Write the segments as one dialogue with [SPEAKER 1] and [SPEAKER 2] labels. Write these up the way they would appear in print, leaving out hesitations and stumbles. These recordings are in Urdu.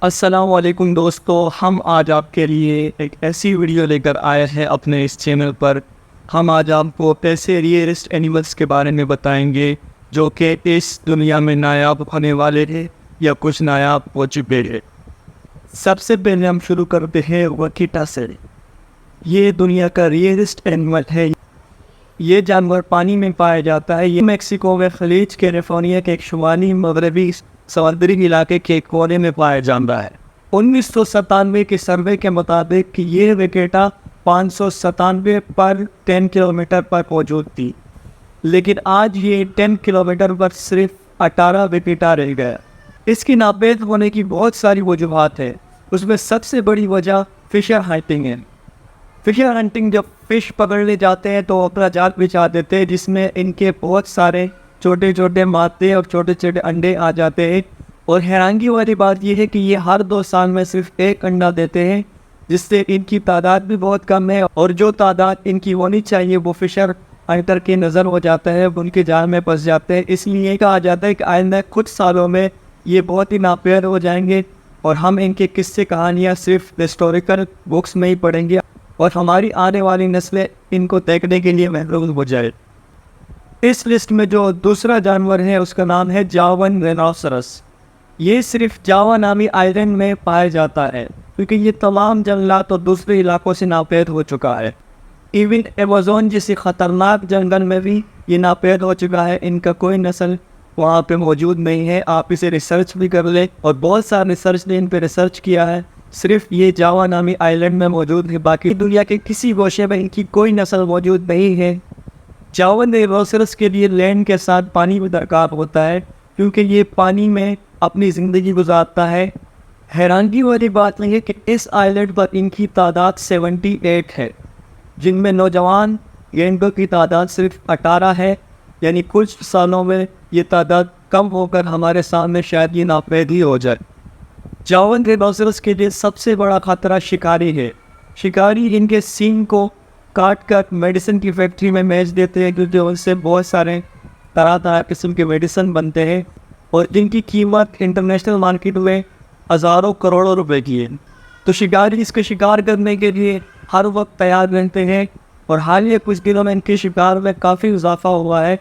[SPEAKER 1] السلام علیکم دوستو، ہم آج آپ کے لیے ایک ایسی ویڈیو لے کر آئے ہیں اپنے اس چینل پر۔ ہم آج آپ کو ایسے ریئرسٹ اینیملز کے بارے میں بتائیں گے جو کہ اس دنیا میں نایاب ہونے والے ہیں یا کچھ نایاب ہو چکے ہیں۔ سب سے پہلے ہم شروع کرتے ہیں وکیٹا سے۔ یہ دنیا کا ریئرسٹ اینیمل ہے۔ یہ جانور پانی میں پایا جاتا ہے۔ یہ میکسیکو میں خلیج کیلیفورنیا کے ایک شمالی مغربی سمندری علاقے کے کونے میں پایا جاتا ہے۔ 1997 کے سروے کے مطابق یہ وکیٹا 597 پر 10 کلومیٹر پر موجود تھی، لیکن آج یہ 10 کلومیٹر پر صرف 18 وکیٹا رہ گیا۔ اس کی ناپید ہونے کی بہت ساری وجوہات ہیں۔ اس میں سب سے بڑی وجہ فشر ہنٹنگ ہے۔ فشر ہنٹنگ جب فش پکڑنے جاتے ہیں تو اپنا جال بچھا دیتے ہیں، جس میں ان کے بہت سارے چھوٹے چھوٹے مادے اور چھوٹے چھوٹے انڈے آ جاتے ہیں۔ اور حیرانگی والی بات یہ ہے کہ یہ ہر 2 سال میں صرف 1 انڈا دیتے ہیں، جس سے ان کی تعداد بھی بہت کم ہے، اور جو تعداد ان کی ہونی چاہیے وہ فشر ہنٹر کی نظر ہو جاتا ہے، ان کے جال میں پھنس جاتے ہیں۔ اس لیے کہا جاتا ہے کہ آئندہ کچھ سالوں میں یہ بہت ہی ناپید ہو جائیں گے، اور ہم ان کے قصے کہانیاں صرف ہسٹوریکل بکس میں ہی پڑھیں گے، اور ہماری آنے والی نسلیں ان کو دیکھنے کے لیے محروم ہو جائے۔ اس لسٹ میں جو دوسرا جانور ہے اس کا نام ہے جاون رینوسرس۔ یہ صرف جاوا نامی آئلینڈ میں پایا جاتا ہے، کیونکہ یہ تمام جنگلات اور دوسرے علاقوں سے ناپید ہو چکا ہے۔ ایون ایمیزون جیسی خطرناک جنگل میں بھی یہ ناپید ہو چکا ہے۔ ان کا کوئی نسل وہاں پہ موجود نہیں ہے۔ آپ اسے ریسرچ بھی کر لیں، اور بہت سارے ریسرچ نے ان پہ ریسرچ کیا ہے، صرف یہ جاوا نامی آئلینڈ میں موجود ہے۔ باقی دنیا کے کسی گوشے میں ان کی کوئی نسل موجود نہیں ہے۔ جاون رینوسرس کے لیے لینڈ کے ساتھ پانی بھی درکار ہوتا ہے، کیونکہ یہ پانی میں اپنی زندگی گزارتا ہے۔ حیرانگی والی بات یہ ہے کہ اس آئلینڈ پر ان کی تعداد 78 ہے، جن میں نوجوان گینڈوں کی تعداد صرف 18 ہے، یعنی کچھ سالوں میں یہ تعداد کم ہو کر ہمارے سامنے شاید یہ ناپید ہی ہو جائے۔ جاون رینوسرس کے لیے سب سے بڑا خطرہ شکاری ہے۔ شکاری ان کے سینگ کو کاٹ کر میڈیسن کی فیکٹری میں بیچ دیتے ہیں، کیونکہ ان سے بہت سارے طرح قسم کے میڈیسن بنتے ہیں، اور جن کی قیمت انٹرنیشنل مارکیٹ میں ہزاروں کروڑوں روپے کی ہے۔ تو شکاری اس کے شکار کرنے کے لیے ہر وقت تیار رہتے ہیں، اور حالیہ کچھ دنوں میں ان کے شکار میں کافی اضافہ ہوا ہے۔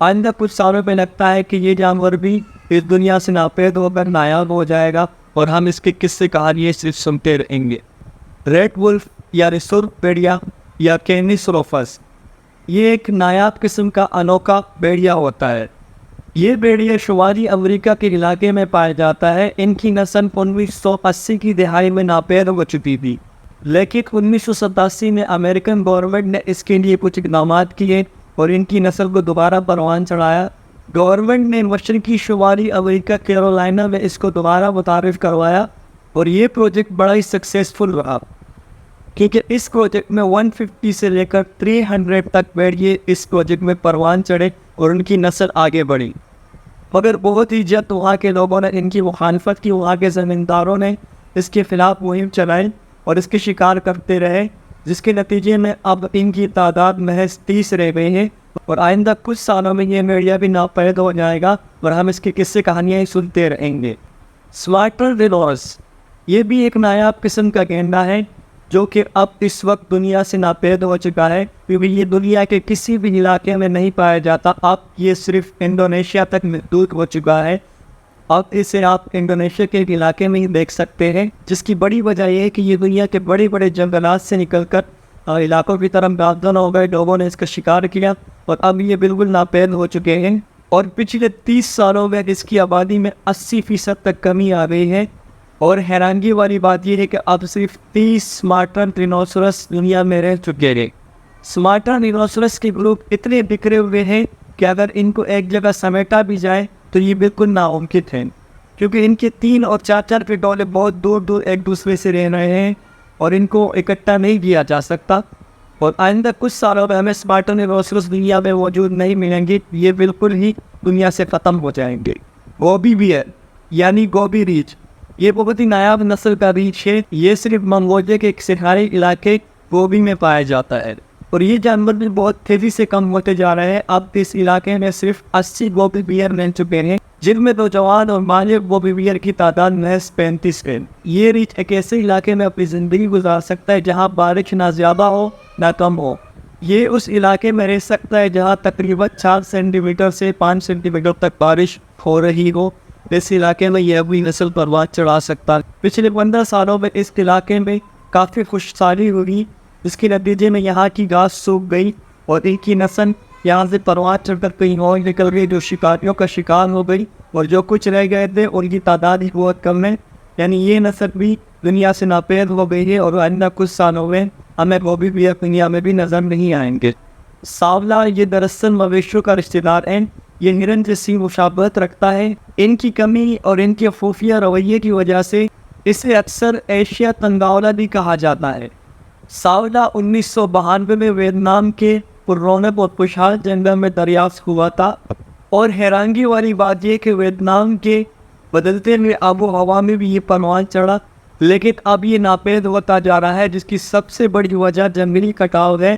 [SPEAKER 1] آئندہ کچھ سالوں میں لگتا ہے کہ یہ جانور بھی اس دنیا سے ناپید ہو کر نایاب ہو جائے گا، اور ہم اس کے قصے کہانیاں صرف سنتے رہیں گے۔ ریڈ ولف یا ریسور بیڑیا یا کینس روفس، یہ ایک نایاب قسم کا انوکھا بیڑیا ہوتا ہے۔ یہ بیڑیا شمالی امریکہ کے علاقے میں پایا جاتا ہے۔ ان کی نسل 1980 کی دہائی میں ناپید ہو چکی تھی، لیکن 1987 میں امریکن گورنمنٹ نے اس کے لیے کچھ اقدامات کیے اور ان کی نسل کو دوبارہ پروان چڑھایا۔ گورنمنٹ نے مشرقی شمالی امریکہ کیرولائنا میں اس کو دوبارہ متعارف کروایا، اور یہ پروجیکٹ بڑا ہی سکسیسفل رہا، کیونکہ اس پروجیکٹ میں 150 سے لے کر 300 تک بیڑیے اس پروجیکٹ میں پروان چڑھے، اور ان کی نسل آگے بڑھی۔ مگر بہت ہی جلد وہاں کے لوگوں نے ان کی مخالفت کی۔ وہاں کے زمینداروں نے اس کے خلاف مہم چلائی اور اس کے شکار کرتے رہے، جس کے نتیجے میں اب ان کی تعداد محض 30 رہ گئی ہے، اور آئندہ کچھ سالوں میں یہ بیڑیا بھی ناپید ہو جائے گا، اور ہم اس کی قصے کہانیاں ہی سنتے رہیں گے۔ سمارٹر رینوس، یہ بھی ایک نایاب قسم کا گینڈا ہے، جو کہ اب اس وقت دنیا سے ناپید ہو چکا ہے، کیونکہ یہ دنیا کے کسی بھی علاقے میں نہیں پایا جاتا۔ اب یہ صرف انڈونیشیا تک محدود ہو چکا ہے۔ اب اسے آپ انڈونیشیا کے علاقے میں ہی دیکھ سکتے ہیں، جس کی بڑی وجہ یہ ہے کہ یہ دنیا کے بڑے بڑے جنگلات سے نکل کر علاقوں کی طرف گامزن ہو گئے، لوگوں نے اس کا شکار کیا، اور اب یہ بالکل ناپید ہو چکے ہیں۔ اور پچھلے 30 سالوں میں اس کی آبادی میں 80% تک کمی آ گئی ہے۔ اور حیرانگی والی بات یہ ہے کہ اب صرف 30 سمارٹر رینوسرس دنیا میں رہ چکے ہیں۔ سمارٹر رینوسرس کے گروپ اتنے بکھرے ہوئے ہیں کہ اگر ان کو ایک جگہ سمیٹا بھی جائے تو یہ بالکل ناممکن ہے، کیونکہ ان کے 3 اور 4 کے ٹولے بہت دور دور ایک دوسرے سے رہ رہے ہیں، اور ان کو اکٹھا نہیں کیا جا سکتا۔ اور آئندہ کچھ سالوں میں ہمیں سمارٹر رینوسرس دنیا میں موجود نہیں ملیں گے، یہ بالکل ہی دنیا سے ختم ہو جائیں گے۔ گوبی بیئر یعنی گوبی ریچھ، یہ بہت ہی نایاب نسل کا ریچھ ہے۔ یہ صرف منگولیا کے ایک صحرائی علاقے گوبی میں پایا جاتا ہے، اور یہ جانور بھی بہت تیزی سے کم ہوتے جا رہے ہیں۔ اب اس علاقے میں صرف 80 گوبی بیئر رہ چکے ہیں، جن میں نوجوان اور بالغ وویویئر کی تعداد محض 35 ہے۔ یہ ریچھ ایک ایسے علاقے میں اپنی زندگی گزار سکتا ہے جہاں بارش نہ زیادہ ہو نہ کم ہو۔ یہ اس علاقے میں رہ سکتا ہے جہاں تقریباً 4 سینٹی میٹر سے 5 سینٹی میٹر تک بارش ہو رہی ہو۔ اس علاقے میں یہ اپنی نسل پروان چڑھا سکتا ہے۔ پچھلے 15 سالوں میں اس علاقے میں کافی خشکسالی ہوئی، جس کے نتیجے میں یہاں کی گھاس سوکھ گئی اور ان کی نسل یہاں سے پروان چڑھ کر کہیں اور نکل گئی، جو شکاریوں کا شکار ہو گئی، اور جو کچھ رہ گئے تھے ان کی تعداد ہی بہت کم ہے۔ یعنی یہ نسل بھی دنیا سے ناپید ہو گئی ہے اور آئندہ کچھ سالوں میں ہمیں وہ بھی دنیا میں بھی نظر نہیں آئیں گے۔ سانولا یہ دراصل مویشیوں کا رشتہ دار ہے۔ یہ ہرن جیسی مشابہت رکھتا ہے۔ ان کی کمی اور ان کے خفیہ رویے کی وجہ سے اسے اکثر ایشیا تنگاولا بھی کہا جاتا ہے۔ سانولا 1992 میں ویتنام کے پررونق اور خوشحال جنگل میں دریافت ہوا تھا، اور حیرانگی والی بات یہ کہ ویتنام کے بدلتے ہوئے آب و ہوا میں بھی یہ پروان چڑھا، لیکن اب یہ ناپید ہوتا جا رہا ہے، جس کی سب سے بڑی وجہ جنگلی کٹاؤ ہے،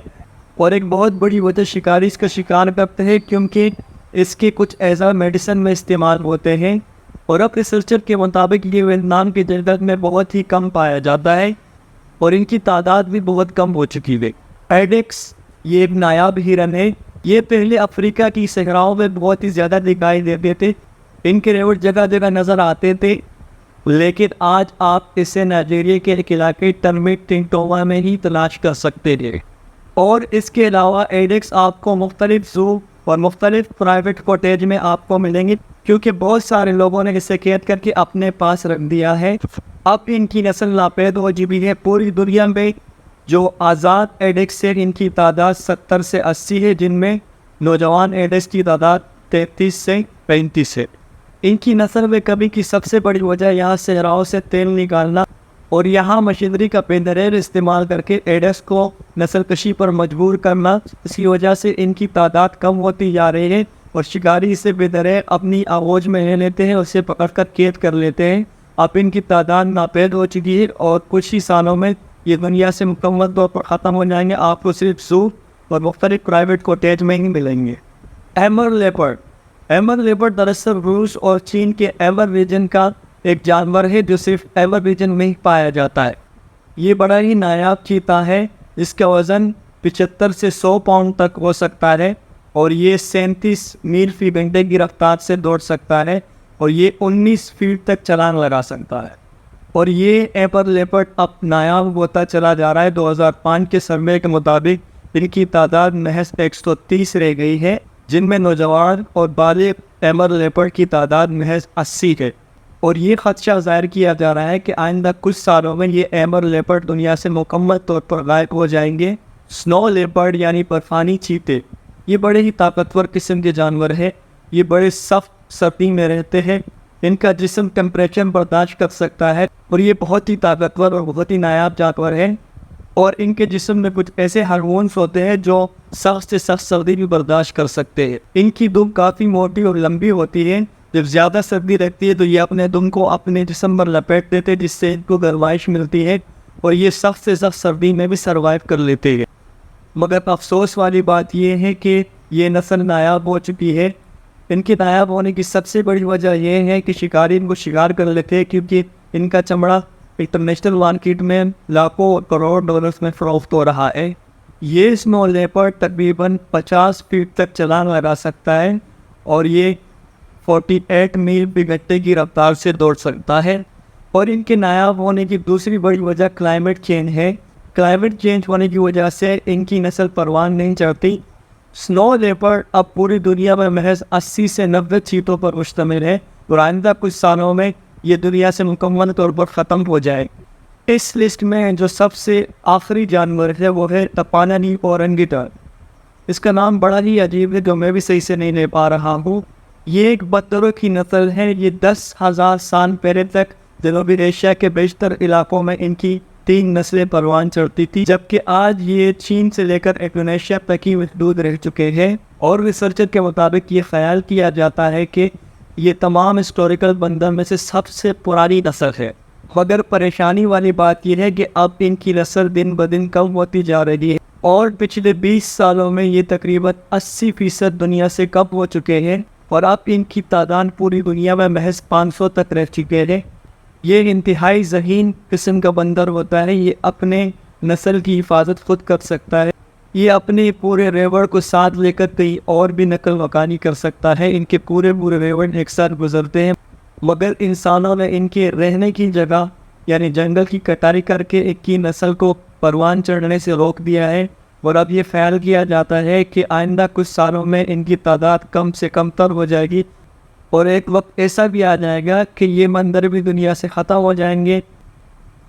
[SPEAKER 1] اور ایک بہت بڑی وجہ شکاری اس کا شکار کرتے ہیں کیونکہ اس کے کچھ اعضاء میڈیسن میں استعمال ہوتے ہیں، اور اب ریسرچر کے مطابق یہ ویتنام کے جنگل میں بہت ہی کم پایا جاتا ہے اور ان کی تعداد بھی بہت کم ہو چکی ہے۔ ایڈیکس یہ ایک نایاب ہرن ہے۔ یہ پہلے افریقہ کی صحراؤں میں بہت ہی زیادہ دکھائی دیتے تھے، ان کے ریوٹ جگہ جگہ نظر آتے تھے، لیکن آج آپ اسے نائجیریا کے ایک علاقے ٹرمک ٹنٹوما میں ہی تلاش کر سکتے تھے۔ اور اس کے علاوہ ایڈیکس آپ کو مختلف زو اور مختلف پرائیویٹ کوٹیج میں آپ کو ملیں گے، کیونکہ بہت سارے لوگوں نے اسے قید کر کے اپنے پاس رکھ دیا ہے۔ اب ان کی نسل ناپید ہو چکی ہے۔ پوری دنیا میں جو آزاد ایڈیکس ہے ان کی تعداد 70 سے 80 ہے، جن میں نوجوان ایڈیکس کی تعداد 33 سے 35 ہے۔ ان کی نسل میں کمی کی سب سے بڑی وجہ یہاں صحراؤں سے تیل نکالنا اور یہاں مشینری کا بے دریغ استعمال کر کے ایڈیکس کو نسل کشی پر مجبور کرنا، اس کی وجہ سے ان کی تعداد کم ہوتی جا رہی ہے، اور شکاری اسے بے دریغ اپنی آغوش میں لے لیتے ہیں، اسے پکڑ کر قید کر لیتے ہیں۔ اب ان کی تعداد ناپید ہو چکی ہے اور کچھ ہی سالوں میں یہ دنیا سے مکمل طور پر ختم ہو جائیں گے۔ آپ کو صرف زو اور مختلف پرائیویٹ کوٹیج میں ہی ملیں گے۔ ایمر لیپرڈ دراصل روس اور چین کے ایمر ریجن کا ایک جانور ہے جو صرف ایمر ریجن میں ہی پایا جاتا ہے۔ یہ بڑا ہی نایاب چیتا ہے، جس کا وزن 75 سے 100 پاؤنڈ تک ہو سکتا ہے، اور یہ 37 میل فی گھنٹے کی رفتار سے دوڑ سکتا ہے، اور یہ 19 فیٹ تک چھلانگ لگا سکتا ہے۔ اور یہ ایمر لیپرڈ اب نایاب ہوتا چلا جا رہا ہے۔ 2005 کے سروے کے مطابق ان کی تعداد محض 130 رہ گئی ہے، جن میں نوجوان اور بالغ ایمر لیپرڈ کی تعداد محض 80 ہے، اور یہ خدشہ ظاہر کیا جا رہا ہے کہ آئندہ کچھ سالوں میں یہ ایمر لیپرڈ دنیا سے مکمل طور پر غائب ہو جائیں گے۔ سنو لیپرڈ یعنی برفانی چیتے، یہ بڑے ہی طاقتور قسم کے جانور ہیں۔ یہ بڑے سخت سردی میں رہتے ہیں، ان کا جسم ٹیمپریچر برداشت کر سکتا ہے، اور یہ بہت ہی طاقتور اور بہت ہی نایاب جانور ہیں، اور ان کے جسم میں کچھ ایسے ہارمونز ہوتے ہیں جو سخت سے سخت سردی بھی برداشت کر سکتے ہیں۔ ان کی دم کافی موٹی اور لمبی ہوتی ہے۔ جب زیادہ سردی رہتی ہے تو یہ اپنے دم کو اپنے جسم پر لپیٹ دیتے ہیں، جس سے ان کو گرمائش ملتی ہے، اور یہ سخت سے سخت سردی میں بھی سروائیو کر لیتے ہیں۔ مگر افسوس والی بات یہ ہے کہ یہ نسل نایاب ہو چکی ہے۔ ان کے نایاب ہونے کی سب سے بڑی وجہ یہ ہے کہ شکاری ان کو شکار کر لیتے ہیں، کیونکہ ان کا چمڑا انٹرنیشنل مارکیٹ میں لاکھوں کروڑ ڈالرز میں فروخت ہو رہا ہے۔ یہ سنو لیپرڈ تقریباً 50 فیٹ تک چھلانگ لگا سکتا ہے، اور یہ 48 میل فی گھنٹے کی رفتار سے دوڑ سکتا ہے۔ اور ان کے نایاب ہونے کی دوسری بڑی وجہ کلائمیٹ چینج ہے۔ کلائمیٹ چینج ہونے کی وجہ سے ان کی نسل پروان نہیں چڑھتی۔ سنو لیپرڈ اب پوری دنیا میں محض 80 سے 90 چیتوں پر مشتمل ہے، اور آئندہ کچھ سالوں میں یہ دنیا سے مکمل طور پر ختم ہو جائے۔ اس لسٹ میں جو سب سے آخری جانور ہے وہ ہے تپانانی اورنگیٹان۔ اس کا نام بڑا ہی عجیب ہے جو میں بھی صحیح سے نہیں لے پا رہا ہوں۔ یہ ایک بطروں کی نسل ہے۔ یہ 10,000 سال پہلے تک جنوبی ایشیا کے بیشتر علاقوں میں ان کی 3 نسلیں پروان چڑھتی تھی، جبکہ آج یہ چین سے لے کر انڈونیشیا تک ہی محدود رہ چکے ہیں، اور ریسرچر کے مطابق یہ خیال کیا جاتا ہے کہ یہ تمام ہسٹوریکل بندر میں سے سب سے پرانی نسل ہے۔ مگر پریشانی والی بات یہ ہے کہ اب ان کی نسل دن بدن کم ہوتی جا رہی ہے، اور پچھلے 20 سالوں میں یہ تقریباً 80% دنیا سے کم ہو چکے ہیں، اور اب ان کی تعداد پوری دنیا میں محض 500 تک رہ چکے ہیں۔ یہ انتہائی ذہین قسم کا بندر ہوتا ہے، یہ اپنے نسل کی حفاظت خود کر سکتا ہے، یہ اپنے پورے ریوڑ کو ساتھ لے کر کہیں اور بھی نقل مکانی کر سکتا ہے۔ ان کے پورے ریوڑ ایک ساتھ گزرتے ہیں، مگر انسانوں نے ان کے رہنے کی جگہ یعنی جنگل کی کٹائی کر کے ایک کی نسل کو پروان چڑھنے سے روک دیا ہے، اور اب یہ خیال کیا جاتا ہے کہ آئندہ کچھ سالوں میں ان کی تعداد کم سے کم تر ہو جائے گی، اور ایک وقت ایسا بھی آ جائے گا کہ یہ بندر بھی دنیا سے ختم ہو جائیں گے۔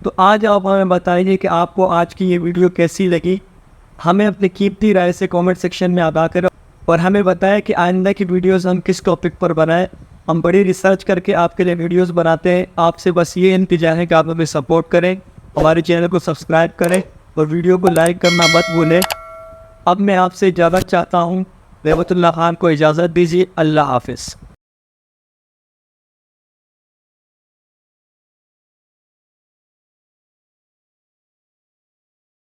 [SPEAKER 1] تو آج آپ ہمیں بتائیے کہ آپ کو آج کی یہ ویڈیو کیسی لگی، ہمیں اپنی قیمتی رائے سے کامنٹ سیکشن میں آگاہ کریں، اور ہمیں بتائیں کہ آئندہ کی ویڈیوز ہم کس ٹاپک پر بنائیں۔ ہم بڑی ریسرچ کر کے آپ کے لیے ویڈیوز بناتے ہیں۔ آپ سے بس یہ التجا ہے کہ آپ ہمیں سپورٹ کریں، ہمارے چینل کو سبسکرائب کریں اور ویڈیو کو لائک کرنا مت بھولیں۔ اب میں آپ سے اجازت چاہتا ہوں، رحمت اللہ خان کو اجازت دیجیے۔ اللہ حافظ۔